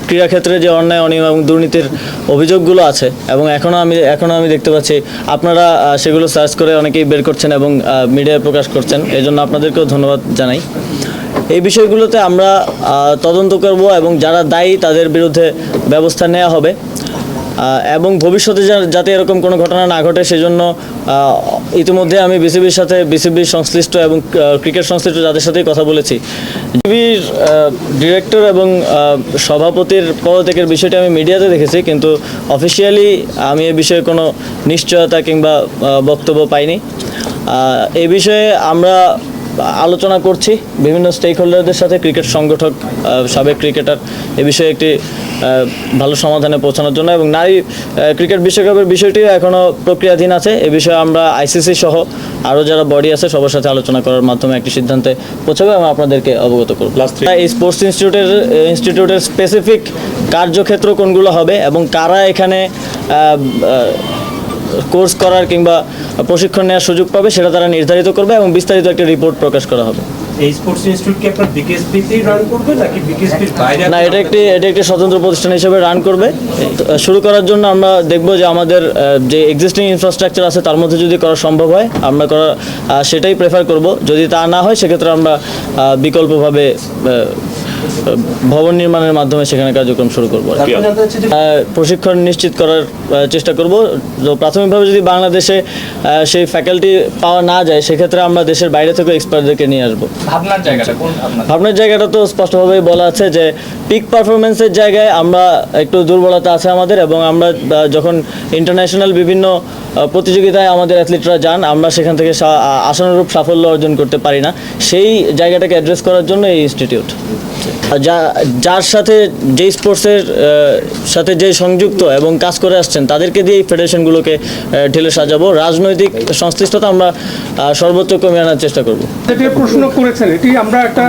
ক্রীড়াক্ষেত্রে যে অন্যায় অনিয়ম এবং দুর্নীতির অভিযোগগুলো আছে এবং এখনও আমি দেখতে পাচ্ছি আপনারা সেগুলো সার্চ করে অনেকেই বের করছেন এবং মিডিয়ায় প্রকাশ করছেন, এই জন্য আপনাদেরকেও ধন্যবাদ জানাই। এই বিষয়গুলোতে আমরা তদন্ত করব এবং যারা দায়ী তাদের বিরুদ্ধে ব্যবস্থা নেওয়া হবে এবং ভবিষ্যতে যাতে এরকম কোনো ঘটনা না ঘটে সেজন্য ইতিমধ্যে আমি বিসিবির সংশ্লিষ্ট এবং ক্রিকেট সংশ্লিষ্ট যাদের সাথেই কথা বলেছি। বিসিবির ডিরেক্টর এবং সভাপতির পদত্যাগের বিষয়টি আমি মিডিয়াতে দেখেছি, কিন্তু অফিসিয়ালি আমি এ বিষয়ে কোনো নিশ্চয়তা কিংবা বক্তব্য পাইনি। এই বিষয়ে আমরা আলোচনা করছি বিভিন্ন স্টেক হোল্ডারদের সাথে, ক্রিকেট সংগঠক, সাবেক ক্রিকেটার, এ বিষয়ে একটি ভালো সমাধানে পৌঁছানোর জন্য, এবং নারী ক্রিকেট বিশ্বকাপের বিষয়টিও এখনও প্রক্রিয়াধীন আছে। এ বিষয়ে আমরা আইসিসি সহ আরও যারা বডি আছে সবার সাথে আলোচনা করার মাধ্যমে একটি সিদ্ধান্তে পৌঁছাবো এবং আপনাদেরকে অবগত করব। এই স্পোর্টস ইনস্টিটিউটের স্পেসিফিক কার্যক্ষেত্র কোনগুলো হবে এবং কারা এখানে কোর্স করার কিংবা প্রশিক্ষণ নেওয়ার সুযোগ পাবে সেটা তারা নির্ধারিত করবে এবং বিস্তারিত একটা রিপোর্ট প্রকাশ করা হবে। এই স্পোর্টস ইনস্টিটিউট কি আপনার বিকেএসপিতেই রান করবে নাকি বিকেএসপির বাইরে? না, এটা একটি স্বতন্ত্র প্রতিষ্ঠান হিসেবে রান করবে। শুরু করার জন্য আমরা দেখব যে আমাদের যে এক্সিস্টিং ইনফ্রাস্ট্রাকচার আছে তার মধ্যে যদি করা সম্ভব হয় আমরা সেটাই প্রেফার করব। যদি তা না হয় সেক্ষেত্রে আমরা বিকল্পভাবে ভবন নির্মাণের মাধ্যমে সেখানে কার্যক্রম শুরু করব। প্রশিক্ষণ নিশ্চিত করার চেষ্টা করব। প্রাথমিকভাবে যদি বাংলাদেশে সেই ফ্যাকাল্টি পাওয়া না যায় সেক্ষেত্রে আমরা দেশের বাইরে থেকে এক্সপার্টদেরকে নিয়ে আসবো। ভাবনার জায়গাটা তো স্পষ্টভাবেই বলা আছে যে পিক পারফরমেন্সের জায়গায় আমরা একটু দুর্বলতা আছে আমাদের, এবং আমরা যখন ইন্টারন্যাশনাল বিভিন্ন প্রতিযোগিতায় আমাদের অ্যাথলিটরা যান আমরা সেখান থেকে আশানুরূপ সাফল্য অর্জন করতে পারি না। সেই জায়গাটাকে অ্যাড্রেস করার জন্য এই ইনস্টিটিউট, যার সাথে যেই স্পোর্টসের সাথে যে সংযুক্ত এবং কাজ করে আসছেন তাদেরকে দিয়ে এই ফেডারেশনগুলোকে ঢেলে সাজাবো। রাজনৈতিক সংশ্লিষ্টতা আমরা সর্বোচ্চ কমিয়ে আনার চেষ্টা করব। যেটি প্রশ্ন করেছেন এটি আমরা একটা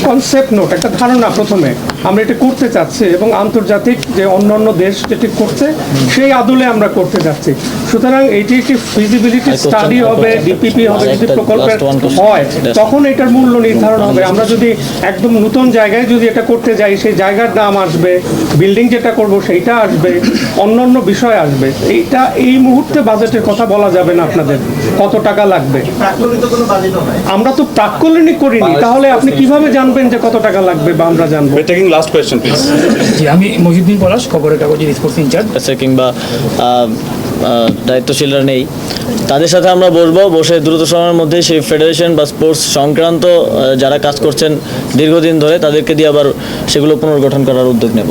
কনসেপ্ট নোট, একটা ধারণা প্রথমে আমরা এটা করতে চাচ্ছি এবং আন্তর্জাতিক যে অন্যান্য দেশ যেটি করছে সেই আদলে আমরা করতে যাচ্ছি। সুতরাং এটি একটি ফিজিবিলিটি স্টাডি হবে, ডিপিপি হবে। যদি প্রকল্প হয় তখন এটার মূল্য নির্ধারণ হবে। আমরা যদি একদম নতুন জায়গায় যদি এটা করতে যাই সেই জায়গার দাম আসবে, বিল্ডিং যেটা করব সেইটা আসবে, অন্যান্য বিষয় আসবে। এইটা এই মুহূর্তে বাজেটের কথা বলা যাবে না আপনাদের কত টাকা লাগবে। আমরা তো প্রাক্কলনিক করিনি, তাহলে আপনি কিভাবে জানবেন যে কত টাকা লাগবে বা আমরা জানবো? Last question please. জি, আমি মহিউদ্দিন পলাশ, খবরের কাগজের স্পোর্টস ইনচার্জ। কিংবা দায়িত্বশীলরা নেই, তাদের সাথে আমরা বসে দ্রুত সময়ের মধ্যে সেই ফেডারেশন বা স্পোর্টস সংক্রান্ত যারা কাজ করছেন দীর্ঘদিন ধরে তাদেরকে দিয়ে আবার সেগুলো পুনর্গঠন করার উদ্যোগ নেব।